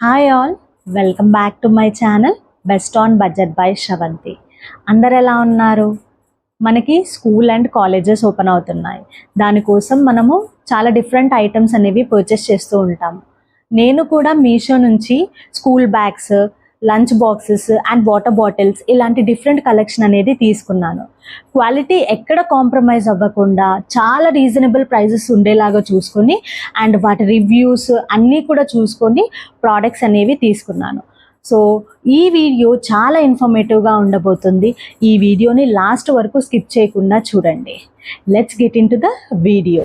Hi all, welcome back to my channel best on budget by Sravanthi. అందరు ఎలా ఉన్నారు? మనకి స్కూల్ అండ్ కాలేజెస్ ఓపెన్ అవుతున్నాయి. దానికోసం మనము చాలా డిఫరెంట్ ఐటమ్స్ అనేవి పర్చేస్ చేస్తూ ఉంటాము. నేను కూడా మీషో నుంచి school bags, lunch boxes and water bottles ఇలాంటి డిఫరెంట్ కలెక్షన్ అనేది తీసుకున్నాను. క్వాలిటీ ఎక్కడ కాంప్రమైజ్ అవ్వకుండా చాలా రీజనబుల్ ప్రైజెస్ ఉండేలాగా చూసుకొని అండ్ వాటి రివ్యూస్ అన్నీ కూడా చూసుకొని ప్రోడక్ట్స్ అనేవి తీసుకున్నాను. సో ఈ వీడియో చాలా ఇన్ఫర్మేటివ్గా ఉండబోతుంది. ఈ వీడియోని లాస్ట్ వరకు స్కిప్ చేయకుండా చూడండి. Let's get in to the video.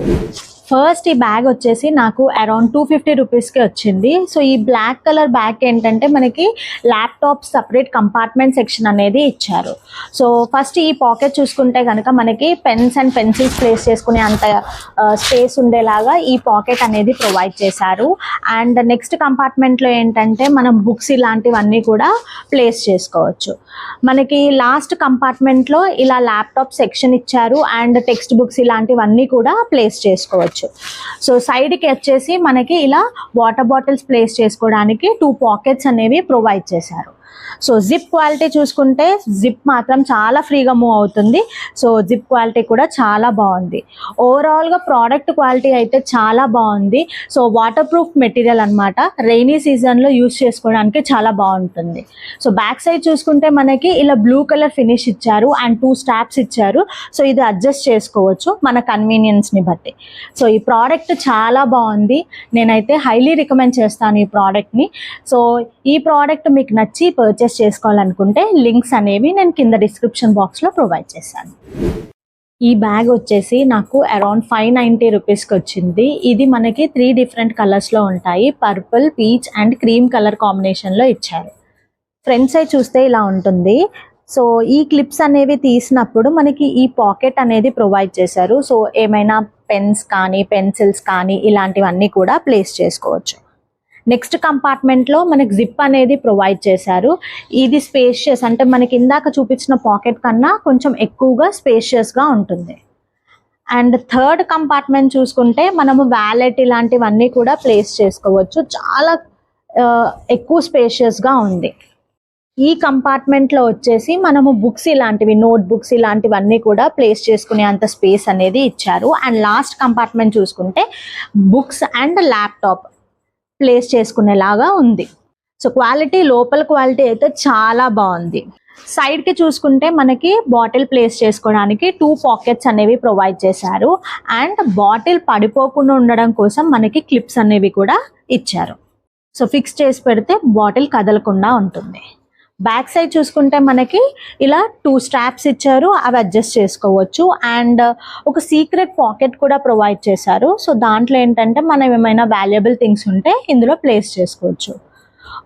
First ఈ బ్యాగ్ వచ్చేసి నాకు అరౌండ్ 250 రూపీస్కి వచ్చింది. సో ఈ బ్లాక్ కలర్ బ్యాగ్ ఏంటంటే మనకి ల్యాప్టాప్ సపరేట్ కంపార్ట్మెంట్ సెక్షన్ అనేది ఇచ్చారు. సో ఫస్ట్ ఈ పాకెట్ చూసుకుంటే కనుక మనకి పెన్స్ అండ్ పెన్సిల్స్ ప్లేస్ చేసుకునే అంత స్పేస్ ఉండేలాగా ఈ పాకెట్ అనేది ప్రొవైడ్ చేశారు. అండ్ నెక్స్ట్ కంపార్ట్మెంట్లో ఏంటంటే మనం బుక్స్ ఇలాంటివన్నీ కూడా ప్లేస్ చేసుకోవచ్చు. మనకి లాస్ట్ కంపార్ట్మెంట్లో ఇలా ల్యాప్టాప్ సెక్షన్ ఇచ్చారు అండ్ టెక్స్ట్ బుక్స్ ఇలాంటివన్నీ కూడా ప్లేస్ చేసుకోవచ్చు. సో సైడ్కి వచ్చేసి మనకి ఇలా వాటర్ బాటిల్స్ ప్లేస్ చేసుకోవడానికి 2 పాకెట్స్ అనేవి ప్రొవైడ్ చేశారు. సో జిప్ క్వాలిటీ చూసుకుంటే జిప్ మాత్రం చాలా ఫ్రీగా మూవ్ అవుతుంది. సో జిప్ క్వాలిటీ కూడా చాలా బాగుంది. ఓవరాల్గా ప్రోడక్ట్ క్వాలిటీ అయితే చాలా బాగుంది. సో వాటర్ ప్రూఫ్ మెటీరియల్ అనమాట. రెయినీ సీజన్లో యూజ్ చేసుకోవడానికి చాలా బాగుంటుంది. సో బ్యాక్ సైడ్ చూసుకుంటే మనకి ఇలా బ్లూ కలర్ ఫినిష్ ఇచ్చారు అండ్ 2 స్టాప్స్ ఇచ్చారు. సో ఇది అడ్జస్ట్ చేసుకోవచ్చు మన కన్వీనియన్స్ని బట్టి. సో ఈ ప్రోడక్ట్ చాలా బాగుంది. నేనైతే హైలీ రికమెండ్ చేస్తాను ఈ ప్రోడక్ట్ని. సో ఈ ప్రోడక్ట్ మీకు నచ్చి పర్చేస్ చేసుకోవాలనుకుంటే లింక్స్ అనేవి నేను కింద డిస్క్రిప్షన్ బాక్స్లో ప్రొవైడ్ చేశాను. ఈ బ్యాగ్ వచ్చేసి నాకు అరౌండ్ 590 రూపీస్కి వచ్చింది. ఇది మనకి 3 డిఫరెంట్ కలర్స్లో ఉంటాయి. Purple, peach and cream colour కాంబినేషన్లో ఇచ్చారు. ఫ్రంట్ సైడ్ చూస్తే ఇలా ఉంటుంది. సో ఈ క్లిప్స్ అనేవి తీసినప్పుడు మనకి ఈ పాకెట్ అనేది ప్రొవైడ్ చేశారు. సో ఏమైనా పెన్స్ కానీ పెన్సిల్స్ కానీ ఇలాంటివన్నీ కూడా ప్లేస్ చేసుకోవచ్చు. నెక్స్ట్ కంపార్ట్మెంట్లో మనకి జిప్ అనేది ప్రొవైడ్ చేశారు. ఇది స్పేషియస్, అంటే మనకి ఇందాక చూపించిన పాకెట్ కన్నా కొంచెం ఎక్కువగా స్పేషియస్గా ఉంటుంది. అండ్ థర్డ్ కంపార్ట్మెంట్ చూసుకుంటే మనము వ్యాలెట్ ఇలాంటివన్నీ కూడా ప్లేస్ చేసుకోవచ్చు. చాలా ఎక్కువ స్పేషియస్గా ఉంది. ఈ కంపార్ట్మెంట్లో వచ్చేసి మనము బుక్స్ ఇలాంటివి, నోట్ బుక్స్ ఇలాంటివన్నీ కూడా ప్లేస్ చేసుకునే అంత స్పేస్ అనేది ఇచ్చారు. అండ్ లాస్ట్ కంపార్ట్మెంట్ చూసుకుంటే బుక్స్ అండ్ ల్యాప్టాప్ ప్లేస్ చేసుకునేలాగా ఉంది. సో క్వాలిటీ, లోపల క్వాలిటీ అయితే చాలా బాగుంది. సైడ్కి చూసుకుంటే మనకి బాటిల్ ప్లేస్ చేసుకోవడానికి 2 పాకెట్స్ అనేవి ప్రొవైడ్ చేశారు. అండ్ బాటిల్ పడిపోకుండా ఉండడం కోసం మనకి క్లిప్స్ అనేవి కూడా ఇచ్చారు. సో ఫిక్స్ చేసి పెడితే బాటిల్ కదలకుండా ఉంటుంది. బ్యాక్ సైడ్ చూసుకుంటే మనకి ఇలా 2 స్ట్రాప్స్ ఇచ్చారు, అవి అడ్జస్ట్ చేసుకోవచ్చు. అండ్ ఒక సీక్రెట్ పాకెట్ కూడా ప్రొవైడ్ చేశారు. సో దాంట్లో ఏంటంటే మనం ఏమైనా వాల్యుబుల్ థింగ్స్ ఉంటే ఇందులో ప్లేస్ చేసుకోవచ్చు.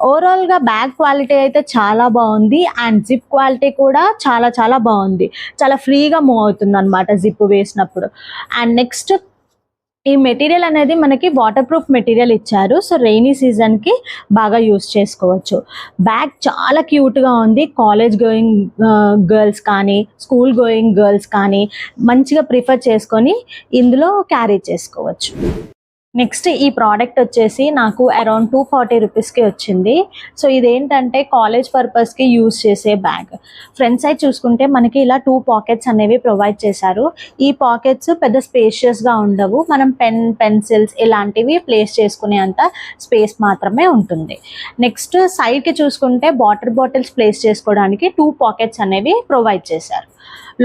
ఓవరాల్గా బ్యాగ్ క్వాలిటీ అయితే చాలా బాగుంది. అండ్ జిప్ క్వాలిటీ కూడా చాలా చాలా బాగుంది. చాలా ఫ్రీగా మూవ్ అవుతుంది అనమాట జిప్ వేసినప్పుడు. అండ్ నెక్స్ట్ ఈ మెటీరియల్ అనేది మనకి వాటర్ ప్రూఫ్ మెటీరియల్ ఇచ్చారు. సో రెయినీ సీజన్కి బాగా యూస్ చేసుకోవచ్చు. బ్యాగ్ చాలా క్యూట్గా ఉంది. కాలేజ్ గోయింగ్ గర్ల్స్ కానీ స్కూల్ గోయింగ్ గర్ల్స్ కానీ మంచిగా ప్రిఫర్ చేసుకొని ఇందులో క్యారీ చేసుకోవచ్చు. నెక్స్ట్ ఈ ప్రోడక్ట్ వచ్చేసి నాకు అరౌండ్ 240 రూపీస్కి వచ్చింది. సో ఇదేంటంటే కాలేజ్ పర్పస్కి యూజ్ చేసే బ్యాగ్. ఫ్రంట్ సైడ్ చూసుకుంటే మనకి ఇలా 2 పాకెట్స్ అనేవి ప్రొవైడ్ చేశారు. ఈ పాకెట్స్ పెద్ద స్పేషియస్గా ఉండవు. మనం పెన్సిల్స్ ఇలాంటివి ప్లేస్ చేసుకునే అంత స్పేస్ మాత్రమే ఉంటుంది. నెక్స్ట్ సైడ్కి చూసుకుంటే వాటర్ బాటిల్స్ ప్లేస్ చేసుకోవడానికి 2 పాకెట్స్ అనేవి ప్రొవైడ్ చేశారు.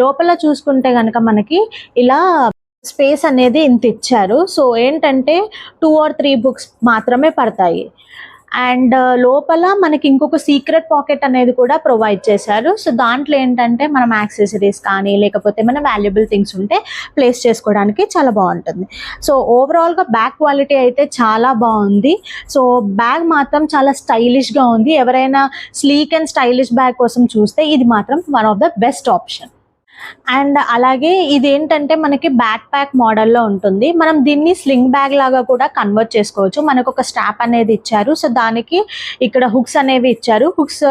లోపల చూసుకుంటే కనుక మనకి ఇలా స్పేస్ అనేది ఇంత ఇచ్చారు. సో ఏంటంటే 2 or 3 బుక్స్ మాత్రమే పడతాయి. అండ్ లోపల మనకి ఇంకొక సీక్రెట్ పాకెట్ అనేది కూడా ప్రొవైడ్ చేశారు. సో దాంట్లో ఏంటంటే మనం యాక్సెసరీస్ కానీ లేకపోతే మన వాల్యుబుల్ థింగ్స్ ఉంటే ప్లేస్ చేసుకోవడానికి చాలా బాగుంటుంది. సో ఓవరాల్గా బ్యాగ్ క్వాలిటీ అయితే చాలా బాగుంది. సో బ్యాగ్ మాత్రం చాలా స్టైలిష్గా ఉంది. ఎవరైనా స్లీక్ అండ్ స్టైలిష్ బ్యాగ్ కోసం చూస్తే ఇది మాత్రం one of the best option. And అలాగే ఇదేంటంటే మనకి బ్యాక్ ప్యాక్ మోడల్లో ఉంటుంది. మనం దీన్ని స్లింగ్ బ్యాగ్ లాగా కూడా కన్వర్ట్ చేసుకోవచ్చు. మనకు ఒక స్ట్రాప్ అనేది ఇచ్చారు. సో దానికి ఇక్కడ హుక్స్ అనేవి ఇచ్చారు. హుక్స్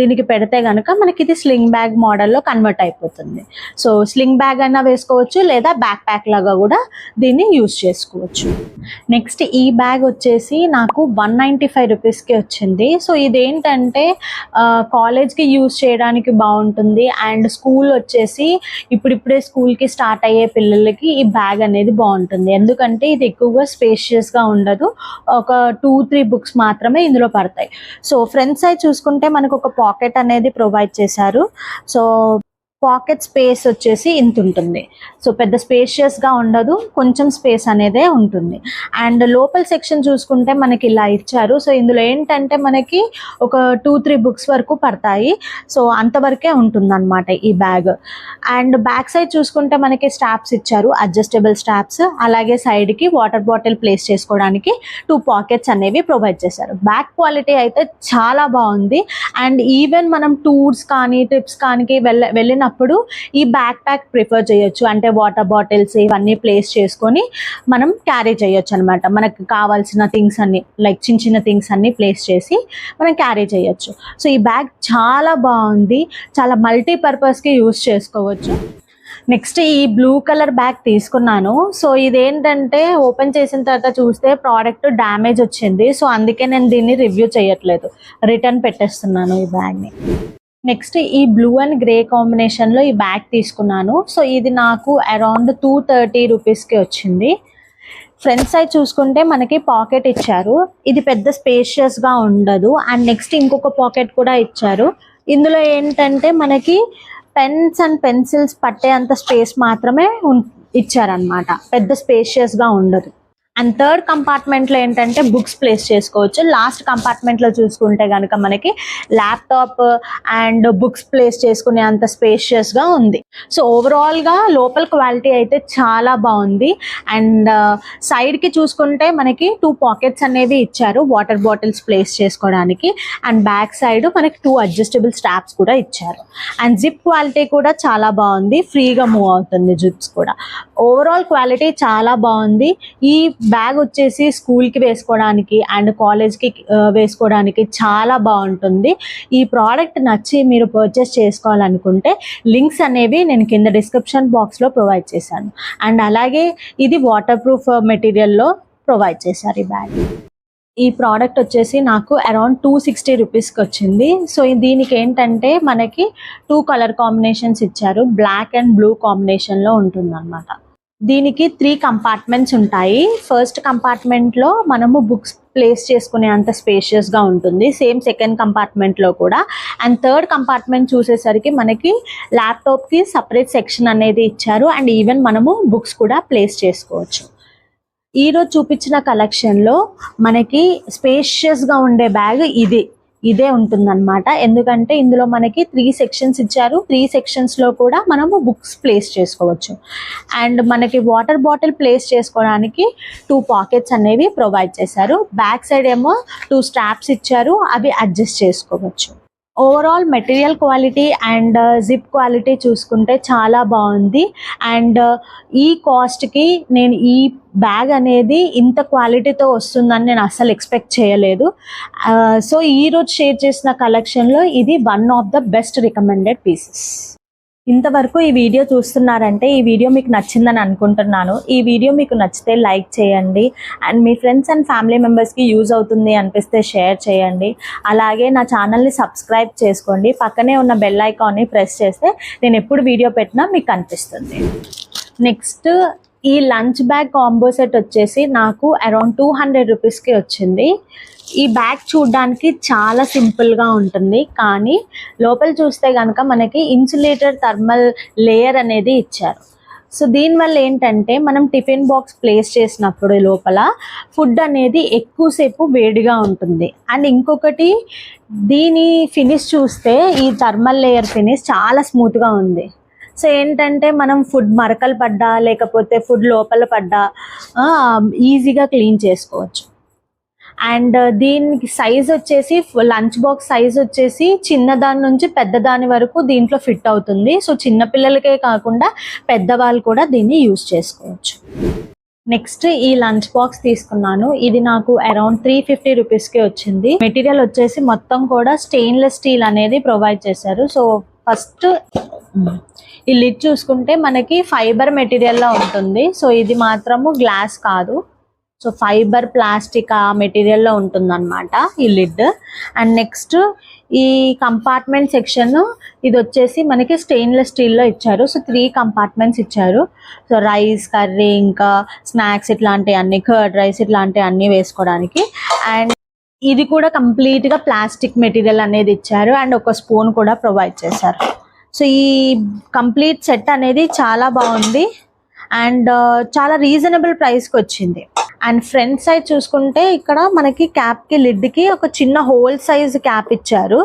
దీనికి పెడితే కనుక మనకి ఇది స్లింగ్ బ్యాగ్ మోడల్లో కన్వర్ట్ అయిపోతుంది. సో స్లింగ్ బ్యాగ్ అయినా వేసుకోవచ్చు, లేదా బ్యాక్ ప్యాక్ లాగా కూడా దీన్ని యూజ్ చేసుకోవచ్చు. నెక్స్ట్ ఈ బ్యాగ్ వచ్చేసి నాకు 195 రూపీస్కి వచ్చింది. సో ఇదేంటంటే కాలేజ్కి యూజ్ చేయడానికి బాగుంటుంది. అండ్ స్కూల్ వచ్చేసి ఇప్పుడిప్పుడే స్కూల్కి స్టార్ట్ అయ్యే పిల్లలకి ఈ బ్యాగ్ అనేది బాగుంటుంది. ఎందుకంటే ఇది ఎక్కువగా స్పేషియస్గా ఉండదు. ఒక 2-3 బుక్స్ మాత్రమే ఇందులో పడతాయి. సో ఫ్రంట్ సైడ్ చూసుకుంటే మనకు ఒక పాకెట్ అనేది ప్రొవైడ్ చేశారు. సో పాకెట్ స్పేస్ వచ్చేసి ఇంత ఉంటుంది. సో పెద్ద స్పేషియస్గా ఉండదు, కొంచెం స్పేస్ అనేదే ఉంటుంది. అండ్ లోపల సెక్షన్ చూసుకుంటే మనకి ఇలా ఇచ్చారు. సో ఇందులో ఏంటంటే మనకి ఒక 2-3 బుక్స్ వరకు పడతాయి. సో అంతవరకే ఉంటుందన్నమాట ఈ బ్యాగ్. అండ్ బ్యాక్ సైడ్ చూసుకుంటే మనకి స్ట్రాప్స్ ఇచ్చారు, అడ్జస్టబుల్ స్ట్రాప్స్. అలాగే సైడ్కి వాటర్ బాటిల్ ప్లేస్ చేసుకోవడానికి 2 పాకెట్స్ అనేవి ప్రొవైడ్ చేశారు. బ్యాగ్ క్వాలిటీ అయితే చాలా బాగుంది. అండ్ ఈవెన్ మనం టూర్స్ కానీ ట్రిప్స్ కానీ వెళ్ళినప్పుడు ఈ బ్యాక్ ప్యాక్ ప్రిఫర్ చేయొచ్చు. అంటే వాటర్ బాటిల్స్ ఇవన్నీ ప్లేస్ చేసుకొని మనం క్యారీ చేయొచ్చు అనమాట. మనకు కావాల్సిన థింగ్స్ అన్ని, లైక్ చిన్న చిన్న థింగ్స్ అన్ని ప్లేస్ చేసి మనం క్యారీ చేయొచ్చు. సో ఈ బ్యాగ్ చాలా బాగుంది, చాలా మల్టీపర్పస్కి యూజ్ చేసుకోవచ్చు. నెక్స్ట్ ఈ బ్లూ కలర్ బ్యాగ్ తీసుకున్నాను. సో ఇదేంటంటే ఓపెన్ చేసిన తర్వాత చూస్తే ప్రోడక్ట్ డ్యామేజ్ వచ్చింది. సో అందుకే నేను దీన్ని రివ్యూ చేయట్లేదు, రిటర్న్ పెట్టేస్తున్నాను ఈ బ్యాగ్ని. నెక్స్ట్ ఈ బ్లూ అండ్ గ్రే కాంబినేషన్లో ఈ బ్యాగ్ తీసుకున్నాను. సో ఇది నాకు అరౌండ్ 230 రూపీస్కి వచ్చింది. ఫ్రంట్ సైడ్ చూసుకుంటే మనకి పాకెట్ ఇచ్చారు. ఇది పెద్ద స్పేషియస్గా ఉండదు. అండ్ నెక్స్ట్ ఇంకొక పాకెట్ కూడా ఇచ్చారు. ఇందులో ఏంటంటే మనకి పెన్స్ అండ్ పెన్సిల్స్ పట్టే అంత స్పేస్ మాత్రమే ఇచ్చారనమాట, పెద్ద స్పేషియస్గా ఉండదు. అండ్ థర్డ్ కంపార్ట్మెంట్లో ఏంటంటే బుక్స్ ప్లేస్ చేసుకోవచ్చు. లాస్ట్ కంపార్ట్మెంట్లో చూసుకుంటే కనుక మనకి ల్యాప్టాప్ అండ్ బుక్స్ ప్లేస్ చేసుకునే అంత స్పేషియస్గా ఉంది. సో ఓవరాల్గా లోపల క్వాలిటీ అయితే చాలా బాగుంది. అండ్ సైడ్కి చూసుకుంటే మనకి 2 పాకెట్స్ అనేవి ఇచ్చారు, వాటర్ బాటిల్స్ ప్లేస్ చేసుకోవడానికి. అండ్ బ్యాక్ సైడ్ మనకి 2 అడ్జస్టబుల్ స్ట్రాప్స్ కూడా ఇచ్చారు. అండ్ జిప్ క్వాలిటీ కూడా చాలా బాగుంది, ఫ్రీగా మూవ్ అవుతుంది జిప్స్ కూడా. ఓవరాల్ క్వాలిటీ చాలా బాగుంది. ఈ బ్యాగ్ వచ్చేసి స్కూల్కి వేసుకోవడానికి అండ్ కాలేజ్కి వేసుకోవడానికి చాలా బాగుంటుంది. ఈ ప్రోడక్ట్ నచ్చి మీరు పర్చేస్ చేసుకోవాలనుకుంటే లింక్స్ అనేవి నేను కింద డిస్క్రిప్షన్ బాక్స్లో ప్రొవైడ్ చేశాను. అండ్ అలాగే ఇది వాటర్ ప్రూఫ్ మెటీరియల్లో ప్రొవైడ్ చేశారు ఈ బ్యాగ్. ఈ ప్రోడక్ట్ వచ్చేసి నాకు అరౌండ్ 260 రూపీస్కి వచ్చింది. సో దీనికి ఏంటంటే మనకి 2 కలర్ కాంబినేషన్స్ ఇచ్చారు, బ్లాక్ అండ్ బ్లూ కాంబినేషన్లో ఉంటుందన్నమాట. దీనికి 3 కంపార్ట్మెంట్స్ ఉంటాయి. ఫస్ట్ కంపార్ట్మెంట్లో మనము బుక్స్ ప్లేస్ చేసుకునే అంత స్పేషియస్గా ఉంటుంది, సేమ్ సెకండ్ కంపార్ట్మెంట్లో కూడా. అండ్ థర్డ్ కంపార్ట్మెంట్ చూసేసరికి మనకి ల్యాప్టాప్కి సపరేట్ సెక్షన్ అనేది ఇచ్చారు. అండ్ ఈవెన్ మనము బుక్స్ కూడా ప్లేస్ చేసుకోవచ్చు. ఈరోజు చూపించిన కలెక్షన్లో మనకి స్పేషియస్గా ఉండే బ్యాగ్ ఇదే ఉంటుందన్నమాట. ఎందుకంటే ఇందులో మనకి 3 సెక్షన్స్ ఇచ్చారు. 3 సెక్షన్స్లో కూడా మనము బుక్స్ ప్లేస్ చేసుకోవచ్చు. అండ్ మనకి వాటర్ బాటిల్ ప్లేస్ చేసుకోవడానికి 2 పాకెట్స్ అనేవి ప్రొవైడ్ చేశారు. బ్యాక్ సైడ్ ఏమో 2 స్ట్రాప్స్ ఇచ్చారు, అవి అడ్జస్ట్ చేసుకోవచ్చు. Overall material quality and zip quality చూసుకుంటే చాలా బాగుంది. అండ్ ఈ కాస్ట్కి నేను ఈ బ్యాగ్ అనేది ఇంత క్వాలిటీతో వస్తుందని నేను అస్సలు ఎక్స్పెక్ట్ చేయలేదు. సో ఈరోజు షేర్ చేసిన కలెక్షన్లో ఇది one of the best recommended pieces. ఇంతవరకు ఈ వీడియో చూస్తున్నారంటే ఈ వీడియో మీకు నచ్చిందని అనుకుంటున్నాను. ఈ వీడియో మీకు నచ్చితే లైక్ చేయండి. And me friends and family మెంబర్స్కి యూజ్ అవుతుంది అనిపిస్తే షేర్ చేయండి. అలాగే నా ఛానల్ని సబ్స్క్రైబ్ చేసుకోండి. పక్కనే ఉన్న బెల్ ఐకాన్ని ప్రెస్ చేస్తే నేను ఎప్పుడు వీడియో పెట్టినా మీకు కనిపిస్తుంది. నెక్స్ట్ ఈ లంచ్ బ్యాగ్ కాంబో సెట్ వచ్చేసి నాకు అరౌండ్ 200 రూపీస్కి వచ్చింది. ఈ బ్యాగ్ చూడడానికి చాలా సింపుల్గా ఉంటుంది, కానీ లోపల చూస్తే కనుక మనకి ఇన్సులేటర్ థర్మల్ లేయర్ అనేది ఇచ్చారు. సో దీనివల్ల ఏంటంటే మనం టిఫిన్ బాక్స్ ప్లేస్ చేసినప్పుడు లోపల ఫుడ్ అనేది ఎక్కువసేపు వేడిగా ఉంటుంది. అండ్ ఇంకొకటి దీని ఫినిష్ చూస్తే ఈ థర్మల్ లేయర్ ఫినిష్ చాలా స్మూత్గా ఉంది. సో ఏంటంటే మనం ఫుడ్ మరకలు పడ్డా లేకపోతే ఫుడ్ లోపల పడ్డా ఈజీగా క్లీన్ చేసుకోవచ్చు. అండ్ దీనికి సైజ్ వచ్చేసి లంచ్ బాక్స్ సైజ్ వచ్చేసి చిన్నదాని నుంచి పెద్దదాని వరకు దీంట్లో ఫిట్ అవుతుంది. సో చిన్న పిల్లలకే కాకుండా పెద్దవాళ్ళు కూడా దీన్ని యూజ్ చేసుకోవచ్చు. నెక్స్ట్ ఈ లంచ్ బాక్స్ తీసుకున్నాను. ఇది నాకు అరౌండ్ 350 రూపీస్కి వచ్చింది. మెటీరియల్ వచ్చేసి మొత్తం కూడా స్టెయిన్లెస్ స్టీల్ అనేది ప్రొవైడ్ చేశారు. సో ఫస్ట్ ఈ లిడ్ చూసుకుంటే మనకి ఫైబర్ మెటీరియల్లో ఉంటుంది. సో ఇది మాత్రము గ్లాస్ కాదు, సో ఫైబర్ ప్లాస్టిక్ ఆ మెటీరియల్లో ఉంటుందన్నమాట ఈ లిడ్. అండ్ నెక్స్ట్ ఈ కంపార్ట్మెంట్ సెక్షన్ ఇది వచ్చేసి మనకి స్టెయిన్లెస్ స్టీల్లో ఇచ్చారు. సో 3 కంపార్ట్మెంట్స్ ఇచ్చారు. సో రైస్, కర్రీ, ఇంకా స్నాక్స్ ఇట్లాంటి అన్ని, కర్డ్ రైస్ ఇట్లాంటి అన్ని వేసుకోవడానికి. అండ్ ఇది కూడా కంప్లీట్గా ప్లాస్టిక్ మెటీరియల్ అనేది ఇచ్చారు. అండ్ ఒక స్పూన్ కూడా ప్రొవైడ్ చేశారు. సో ఈ కంప్లీట్ సెట్ అనేది చాలా బాగుంది అండ్ చాలా రీజనబుల్ ప్రైస్కి వచ్చింది. అండ్ ఫ్రంట్ సైడ్ చూసుకుంటే ఇక్కడ మనకి క్యాప్కి లిడ్కి ఒక చిన్న హోల్ సైజ్ క్యాప్ ఇచ్చారు.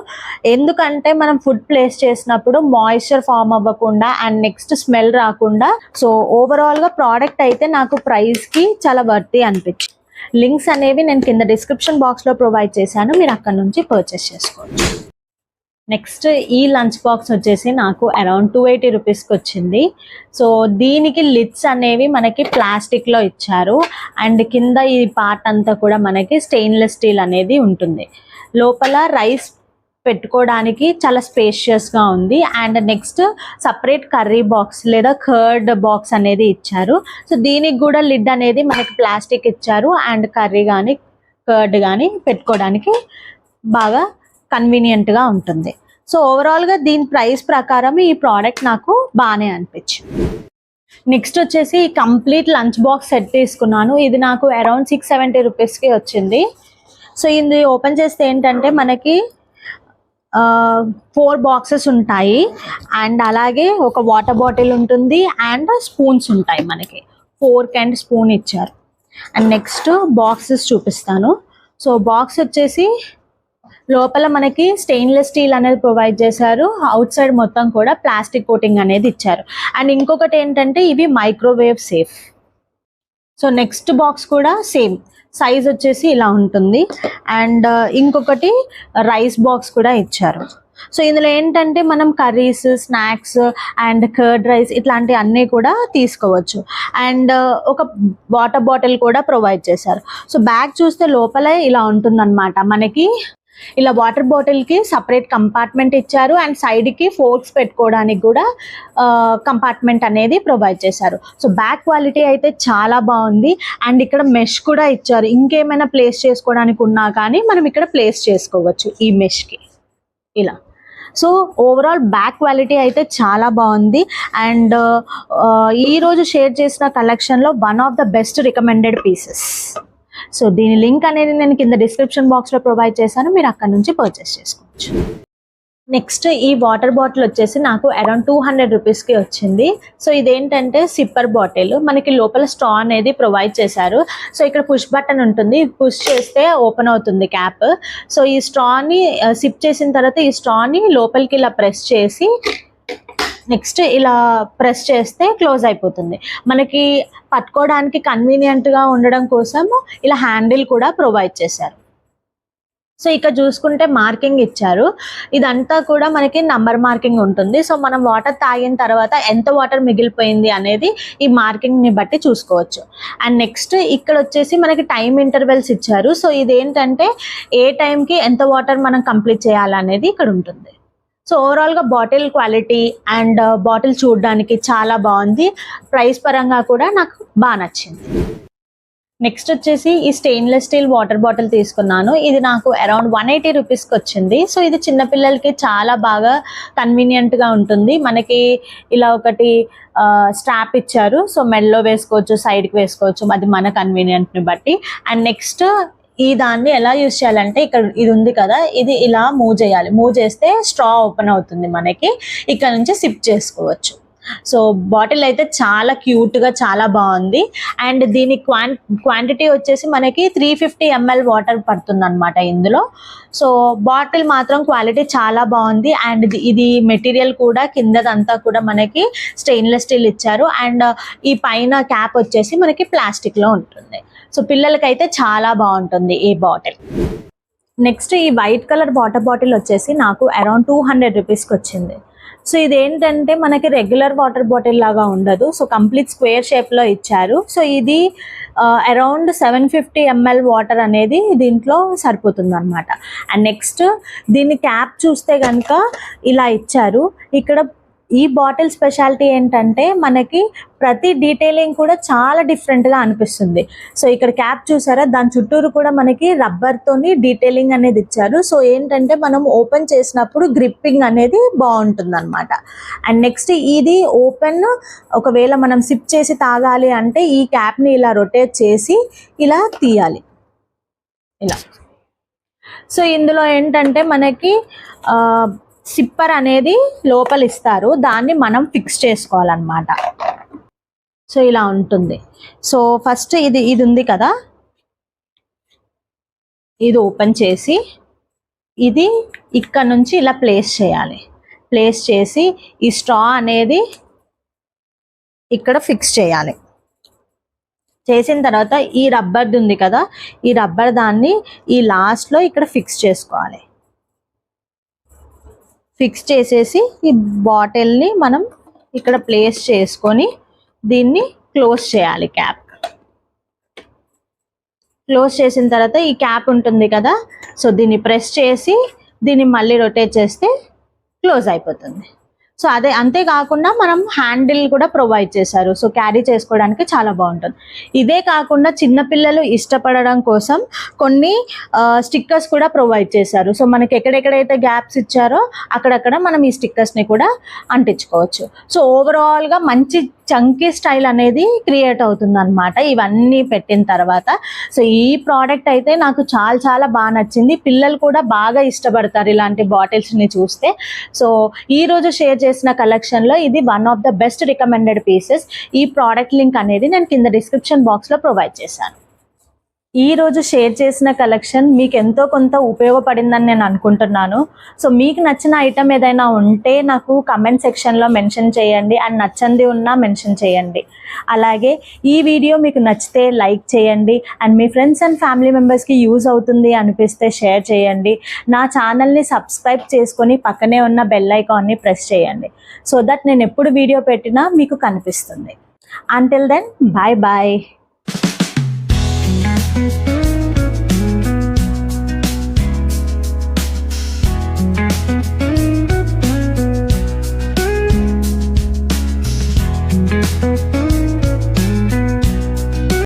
ఎందుకంటే మనం ఫుడ్ ప్లేస్ చేసినప్పుడు మాయిశ్చర్ ఫామ్ అవ్వకుండా అండ్ నెక్స్ట్ స్మెల్ రాకుండా. సో ఓవరాల్గా ప్రోడక్ట్ అయితే నాకు ప్రైస్కి చాలా వర్తీ అనిపించింది. లింక్స్ అనేవి నేను కింద డిస్క్రిప్షన్ బాక్స్లో ప్రొవైడ్ చేశాను, మీరు అక్కడ నుంచి పర్చేస్ చేసుకోవచ్చు. నెక్స్ట్ ఈ లంచ్ బాక్స్ వచ్చేసి నాకు అరౌండ్ 280 రూపీస్కి వచ్చింది. సో దీనికి లిడ్స్ అనేవి మనకి ప్లాస్టిక్లో ఇచ్చారు. అండ్ కింద ఈ పార్ట్ అంతా కూడా మనకి స్టెయిన్లెస్ స్టీల్ అనేది ఉంటుంది. లోపల రైస్ పెట్టుకోవడానికి చాలా స్పేషియస్గా ఉంది. And next separate curry box లేదా కర్డ్ బాక్స్ అనేది ఇచ్చారు. సో దీనికి కూడా లిడ్ అనేది మనకి ప్లాస్టిక్ ఇచ్చారు. అండ్ కర్రీ కానీ కర్డ్ కానీ పెట్టుకోవడానికి బాగా కన్వీనియంట్గా ఉంటుంది. సో ఓవరాల్గా దీని ప్రైస్ ప్రకారం ఈ ప్రోడక్ట్ నాకు బాగానే అనిపించింది. నెక్స్ట్ వచ్చేసి కంప్లీట్ లంచ్ బాక్స్ సెట్ తీసుకున్నాను. ఇది నాకు అరౌండ్ 670 రూపీస్కి వచ్చింది. సో ఇది ఓపెన్ చేస్తే ఏంటంటే మనకి 4 బాక్సెస్ ఉంటాయి. అండ్ అలాగే ఒక వాటర్ బాటిల్ ఉంటుంది అండ్ స్పూన్స్ ఉంటాయి. మనకి ఫోర్క్ అండ్ స్పూన్ ఇచ్చారు. అండ్ నెక్స్ట్ బాక్సెస్ చూపిస్తాను. సో బాక్స్ వచ్చేసి లోపల మనకి స్టెయిన్లెస్ స్టీల్ అనేది ప్రొవైడ్ చేశారు. అవుట్ సైడ్ మొత్తం కూడా ప్లాస్టిక్ కోటింగ్ అనేది ఇచ్చారు. అండ్ ఇంకొకటి ఏంటంటే ఇవి microwave safe. So next box కూడా సేమ్ సైజ్ వచ్చేసి ఇలా ఉంటుంది. అండ్ ఇంకొకటి రైస్ బాక్స్ కూడా ఇచ్చారు. సో ఇందులో ఏంటంటే మనం curries, snacks and curd rice ఇట్లాంటి అన్నీ కూడా తీసుకోవచ్చు. అండ్ ఒక వాటర్ బాటిల్ కూడా ప్రొవైడ్ చేశారు. సో బ్యాగ్ చూస్తే లోపల ఇలా ఉంటుందన్నమాట. మనకి ఇలా వాటర్ బాటిల్కి సపరేట్ కంపార్ట్మెంట్ ఇచ్చారు. అండ్ సైడ్కి ఫోర్క్స్ పెట్టుకోవడానికి కూడా కంపార్ట్మెంట్ అనేది ప్రొవైడ్ చేశారు. సో బ్యాగ్ క్వాలిటీ అయితే చాలా బాగుంది. అండ్ ఇక్కడ మెష్ కూడా ఇచ్చారు. ఇంకేమైనా ప్లేస్ చేసుకోవడానికి ఉన్నా కానీ మనం ఇక్కడ ప్లేస్ చేసుకోవచ్చు ఈ మెష్కి ఇలా. సో ఓవరాల్ బ్యాక్ క్వాలిటీ అయితే చాలా బాగుంది. అండ్ ఈరోజు షేర్ చేసిన కలెక్షన్లో one of the best recommended pieces. So దీని లింక్ అనేది నేను కింద డిస్క్రిప్షన్ బాక్స్లో ప్రొవైడ్ చేశాను, మీరు అక్కడ నుంచి పర్చేస్ చేసుకోవచ్చు. నెక్స్ట్ ఈ వాటర్ బాటిల్ వచ్చేసి నాకు అరౌండ్ 200 రూపీస్కి వచ్చింది. సో ఇదేంటంటే సిప్పర్ బాటిల్, మనకి లోపల స్ట్రా అనేది ప్రొవైడ్ చేశారు. సో ఇక్కడ పుష్ బటన్ ఉంటుంది, పుష్ చేస్తే ఓపెన్ అవుతుంది క్యాప్. సో ఈ స్ట్రాని సిప్ చేసిన తర్వాత ఈ స్ట్రాని లోపలికి ఇలా ప్రెస్ చేసి నెక్స్ట్ ఇలా ప్రెస్ చేస్తే క్లోజ్ అయిపోతుంది. మనకి పట్టుకోవడానికి కన్వీనియంట్గా ఉండడం కోసం ఇలా హ్యాండిల్ కూడా ప్రొవైడ్ చేశారు. సో ఇక్కడ చూసుకుంటే మార్కింగ్ ఇచ్చారు. ఇదంతా కూడా మనకి నంబర్ మార్కింగ్ ఉంటుంది. సో మనం వాటర్ తాగిన తర్వాత ఎంత వాటర్ మిగిలిపోయింది అనేది ఈ మార్కింగ్ని బట్టి చూసుకోవచ్చు. అండ్ నెక్స్ట్ ఇక్కడ వచ్చేసి మనకి టైం ఇంటర్వెల్స్ ఇచ్చారు. సో ఇదేంటంటే ఏ టైంకి ఎంత వాటర్ మనం కంప్లీట్ చేయాలనేది ఇక్కడ ఉంటుంది. సో ఓవరాల్గా బాటిల్ క్వాలిటీ అండ్ బాటిల్ చూడడానికి చాలా బాగుంది. ప్రైస్ పరంగా కూడా నాకు బాగా నచ్చింది. నెక్స్ట్ వచ్చేసి ఈ స్టెయిన్లెస్ స్టీల్ వాటర్ బాటిల్ తీసుకున్నాను. ఇది నాకు అరౌండ్ 180 రూపీస్కి వచ్చింది. సో ఇది చిన్నపిల్లలకి చాలా బాగా కన్వీనియంట్గా ఉంటుంది. మనకి ఇలా ఒకటి స్ట్రాప్ ఇచ్చారు. సో మెడలో వేసుకోవచ్చు, సైడ్కి వేసుకోవచ్చు, అది మన కన్వీనియంట్ని బట్టి. అండ్ నెక్స్ట్ ఈ దాన్ని ఎలా యూజ్ చేయాలంటే ఇక్కడ ఇది ఉంది కదా, ఇది ఇలా మూవ్ చేయాలి. మూవ్ చేస్తే స్ట్రా ఓపెన్ అవుతుంది. మనకి ఇక్కడ నుంచి సిప్ చేసుకోవచ్చు. సో బాటిల్ అయితే చాలా క్యూట్గా చాలా బాగుంది. అండ్ దీని క్వాంటిటీ వచ్చేసి మనకి 350 ml వాటర్ పడుతుంది అనమాట ఇందులో. సో బాటిల్ మాత్రం క్వాలిటీ చాలా బాగుంది. అండ్ ఇది మెటీరియల్ కూడా కిందదంతా కూడా మనకి స్టెయిన్లెస్ స్టీల్ ఇచ్చారు. అండ్ ఈ పైన క్యాప్ వచ్చేసి మనకి ప్లాస్టిక్లో ఉంటుంది. సో పిల్లలకైతే చాలా బాగుంటుంది ఈ బాటిల్. నెక్స్ట్ ఈ వైట్ కలర్ వాటర్ బాటిల్ వచ్చేసి నాకు అరౌండ్ 200 రూపీస్కి వచ్చింది. సో ఇదేంటంటే మనకి రెగ్యులర్ వాటర్ బాటిల్ లాగా ఉండదు. సో కంప్లీట్ స్క్వేర్ షేప్లో ఇచ్చారు. సో ఇది అరౌండ్ 750 ml వాటర్ అనేది దీంట్లో సరిపోతుంది అనమాట. అండ్ నెక్స్ట్ దీని క్యాప్ చూస్తే కనుక ఇలా ఇచ్చారు. ఇక్కడ ఈ బాటిల్ స్పెషాలిటీ ఏంటంటే మనకి ప్రతి డీటెయిలింగ్ కూడా చాలా డిఫరెంట్గా అనిపిస్తుంది. సో ఇక్కడ క్యాప్ చూసారా, దాని చుట్టూరు కూడా మనకి రబ్బర్తోని డీటెయిలింగ్ అనేది ఇచ్చారు. సో ఏంటంటే మనం ఓపెన్ చేసినప్పుడు గ్రిప్పింగ్ అనేది బాగుంటుంది అనమాట. అండ్ నెక్స్ట్ ఇది ఓపెన్ ఒకవేళ మనం సిప్ చేసి తాగాలి అంటే ఈ క్యాప్ని ఇలా రొటేట్ చేసి ఇలా తీయాలి ఇలా. సో ఇందులో ఏంటంటే మనకి సిప్పర్ అనేది లోపల ఇస్తారు, దాన్ని మనం ఫిక్స్ చేసుకోవాలన్నమాట. సో ఇలా ఉంటుంది. సో ఫస్ట్ ఇది ఉంది కదా, ఇది ఓపెన్ చేసి ఇది ఇక్కడ నుంచి ఇలా ప్లేస్ చేయాలి. ప్లేస్ చేసి ఈ స్ట్రా అనేది ఇక్కడ ఫిక్స్ చేయాలి. చేసిన తర్వాత ఈ రబ్బర్ది ఉంది కదా, ఈ రబ్బర్ దాన్ని ఈ లాస్ట్లో ఇక్కడ ఫిక్స్ చేసుకోవాలి. ఫిక్స్ చేసేసి ఈ బాటిల్ని మనం ఇక్కడ ప్లేస్ చేసుకొని దీన్ని క్లోజ్ చేయాలి. క్యాప్ క్లోజ్ చేసిన తర్వాత ఈ క్యాప్ ఉంటుంది కదా, సో దీన్ని ప్రెస్ చేసి దీన్ని మళ్ళీ రొటేట్ చేస్తే క్లోజ్ అయిపోతుంది. సో అదే అంతేకాకుండా మనం హ్యాండిల్ కూడా ప్రొవైడ్ చేశారు. సో క్యారీ చేసుకోవడానికి చాలా బాగుంటుంది. ఇదే కాకుండా చిన్నపిల్లలు ఇష్టపడడం కోసం కొన్ని స్టిక్కర్స్ కూడా ప్రొవైడ్ చేశారు. సో మనకి ఎక్కడెక్కడైతే గ్యాప్స్ ఇచ్చారో అక్కడక్కడ మనం ఈ స్టిక్కర్స్ని కూడా అంటించుకోవచ్చు. సో ఓవరాల్గా మంచి చంకీ స్టైల్ అనేది క్రియేట్ అవుతుంది అనమాట ఇవన్నీ పెట్టిన తర్వాత. సో ఈ ప్రోడక్ట్ అయితే నాకు చాలా చాలా బాగా నచ్చింది. పిల్లలు కూడా బాగా ఇష్టపడతారు ఇలాంటి బాటిల్స్ని చూస్తే. సో ఈరోజు షేర్ చేసిన కలెక్షన్లో ఇది one of the best recommended pieces. ఈ ప్రోడక్ట్ లింక్ అనేది నేను కింద డిస్క్రిప్షన్ బాక్స్లో ప్రొవైడ్ చేశాను. ఈరోజు షేర్ చేసిన కలెక్షన్ మీకు ఎంతో కొంత ఉపయోగపడిందని నేను అనుకుంటున్నాను. సో మీకు నచ్చిన ఐటమ్ ఏదైనా ఉంటే నాకు కమెంట్ సెక్షన్లో మెన్షన్ చేయండి. అండ్ నచ్చంది ఉన్నా మెన్షన్ చేయండి. అలాగే ఈ వీడియో మీకు నచ్చితే లైక్ చేయండి. And me friends and family మెంబర్స్కి యూజ్ అవుతుంది అనిపిస్తే షేర్ చేయండి. నా ఛానల్ని సబ్స్క్రైబ్ చేసుకొని పక్కనే ఉన్న బెల్ ఐకాన్ని ప్రెస్ చేయండి. సో దట్ నేను ఎప్పుడు వీడియో పెట్టినా మీకు కనిపిస్తుంది. Until then bye bye.